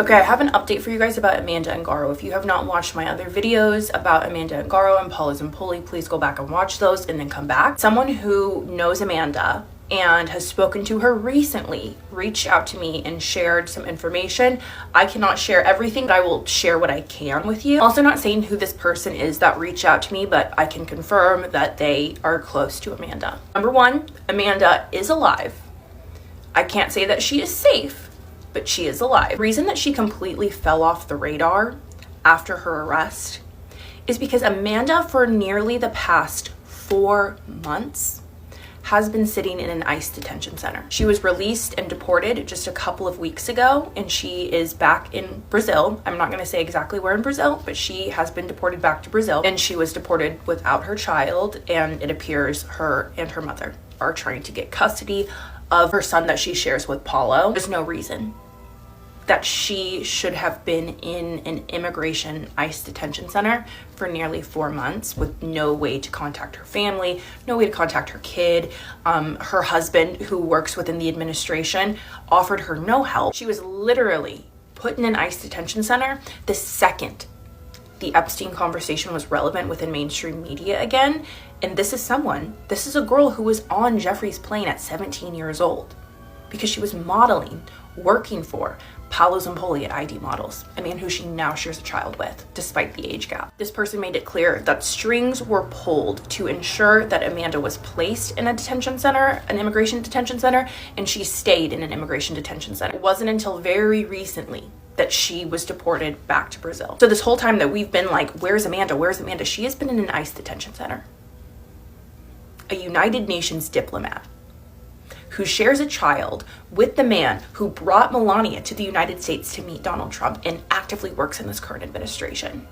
Okay, I have an update for you guys about Amanda Angaro. If you have not watched my other videos about Amanda Angaro and Paula Zampoli, please go back and watch those and then come back. Someone who knows Amanda and has spoken to her recently reached out to me and shared some information. I cannot share everything, but I will share what I can with you. Also not saying who this person is that reached out to me, but I can confirm that they are close to Amanda. Number one, Amanda is alive. I can't say that she is safe, but she is alive. The reason that she completely fell off the radar after her arrest is because Amanda, for nearly the past 4 months, has been sitting in an ICE detention center. She was released and deported just a couple of weeks ago, and she is back in Brazil. I'm not gonna say exactly where in Brazil, but she has been deported back to Brazil, and she was deported without her child, and it appears her and her mother are trying to get custody of her son that she shares with Paulo. There's no reason that she should have been in an immigration ICE detention center for nearly 4 months with no way to contact her family, no way to contact her kid. Her husband, who works within the administration, offered her no help. She was literally put in an ICE detention center the second the Epstein conversation was relevant within mainstream media again. And this is a girl who was on Jeffrey's plane at 17 years old because she was modeling, working for Paolo Zampoli at ID Models, a man who she now shares a child with, despite the age gap. This person made it clear that strings were pulled to ensure that Amanda was placed in a detention center, an immigration detention center, and she stayed in an immigration detention center. It wasn't until very recently that she was deported back to Brazil. So this whole time that we've been like, where's Amanda? Where's Amanda? She has been in an ICE detention center. A United Nations diplomat who shares a child with the man who brought Melania to the United States to meet Donald Trump and actively works in this current administration.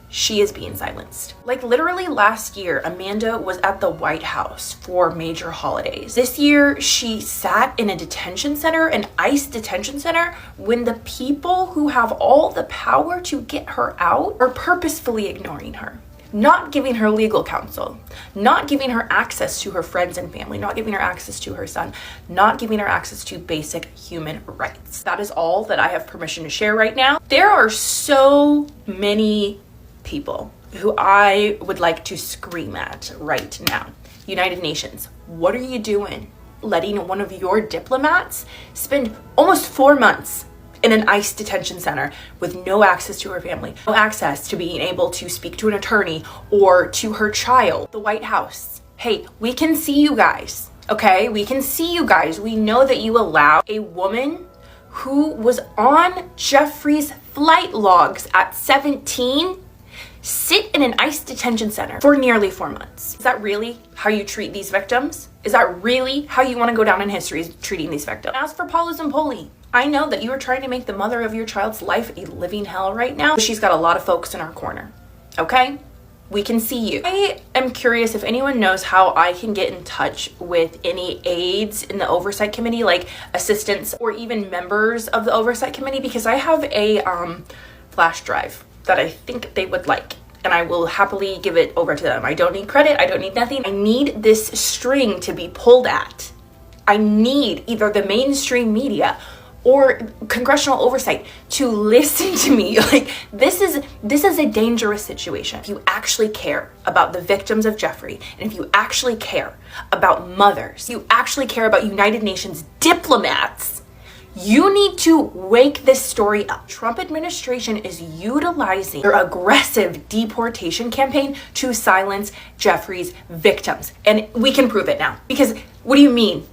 She is being silenced. Like literally last year, Amanda was at the White House for major holidays. This year, she sat in a detention center, an ICE detention center, when the people who have all the power to get her out are purposefully ignoring her. Not giving her legal counsel, not giving her access to her friends and family, not giving her access to her son, not giving her access to basic human rights. That is all that I have permission to share right now. There are so many people who I would like to scream at right now. United Nations, what are you doing? Letting one of your diplomats spend almost 4 months in an ICE detention center with no access to her family, no access to being able to speak to an attorney or to her child. The White House, hey, we can see you guys, okay? We can see you guys. We know that you allow a woman who was on Jeffrey's flight logs at 17 sit in an ICE detention center for nearly 4 months. Is that really how you treat these victims? Is that really how you want to go down in history, is treating these victims? As for Paula Zampoli, I know that you are trying to make the mother of your child's life a living hell right now. She's got a lot of folks in our corner, okay? We can see you. I am curious if anyone knows how I can get in touch with any aides in the oversight committee, like assistants or even members of the oversight committee, because I have a flash drive that I think they would like, and I will happily give it over to them. I don't need credit, I don't need nothing. I need this string to be pulled at. I need either the mainstream media or congressional oversight to listen to me. Like, this is a dangerous situation. If you actually care about the victims of Jeffrey, and if you actually care about mothers, you actually care about United Nations diplomats, you need to wake this story up. Trump administration is utilizing their aggressive deportation campaign to silence Jeffrey's victims. And we can prove it now. Because what do you mean?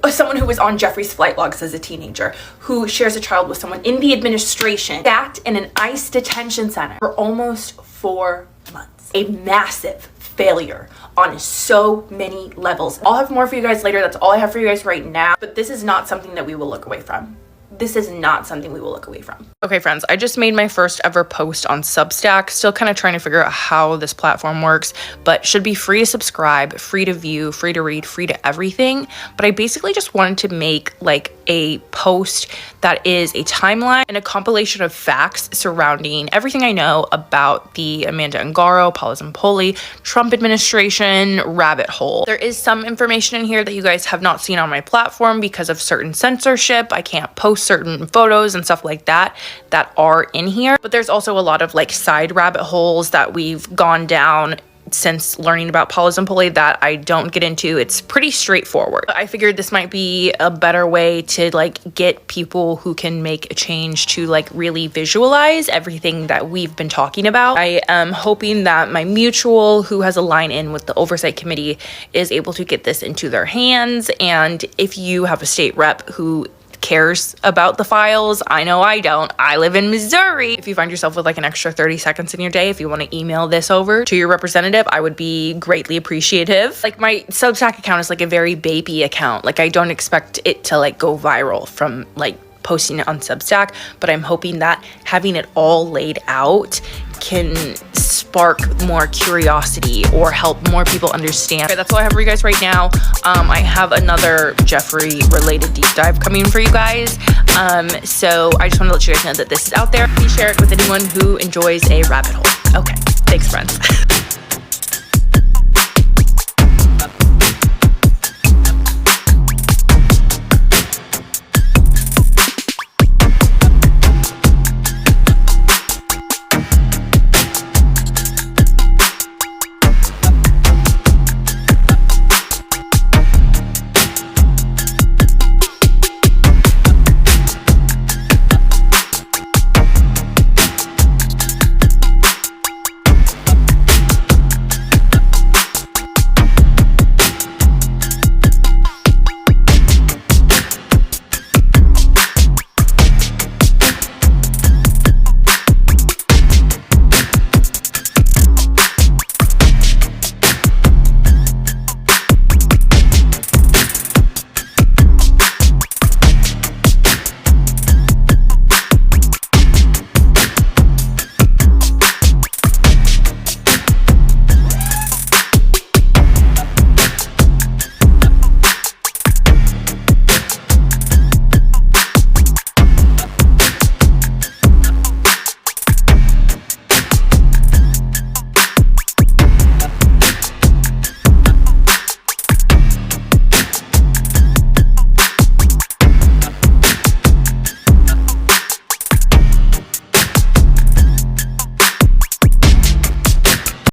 Someone who was on Jeffrey's flight logs as a teenager, who shares a child with someone in the administration, sat in an ICE detention center for almost 4 months. A massive failure on so many levels. I'll have more for you guys later. That's all I have for you guys right now. But this is not something that we will look away from. This is not something we will look away from. Okay, friends, I just made my first ever post on Substack. Still kind of trying to figure out how this platform works, but should be free to subscribe, free to view, free to read, free to everything. But I basically just wanted to make like a post that is a timeline and a compilation of facts surrounding everything I know about the Amanda Angaro, Paula Zampoli, Trump administration rabbit hole. There is some information in here that you guys have not seen on my platform because of certain censorship. I can't post certain photos and stuff like that are in here. But there's also a lot of like side rabbit holes that we've gone down since learning about Paula Zampoli that I don't get into. It's pretty straightforward. I figured this might be a better way to like get people who can make a change to like really visualize everything that we've been talking about. I am hoping that my mutual, who has a line in with the oversight committee, is able to get this into their hands. And if you have a state rep who cares about the files, I know I don't. I live in Missouri. If you find yourself with like an extra 30 seconds in your day, if you want to email this over to your representative, I would be greatly appreciative. Like my Substack account is like a very baby account. Like I don't expect it to like go viral from like posting it on Substack, but I'm hoping that having it all laid out can spark more curiosity or help more people understand. Okay, that's all I have for you guys right now. I have another Jeffrey related deep dive coming for you guys. So I just want to let you guys know that this is out there. Please share it with anyone who enjoys a rabbit hole. Okay, thanks friends.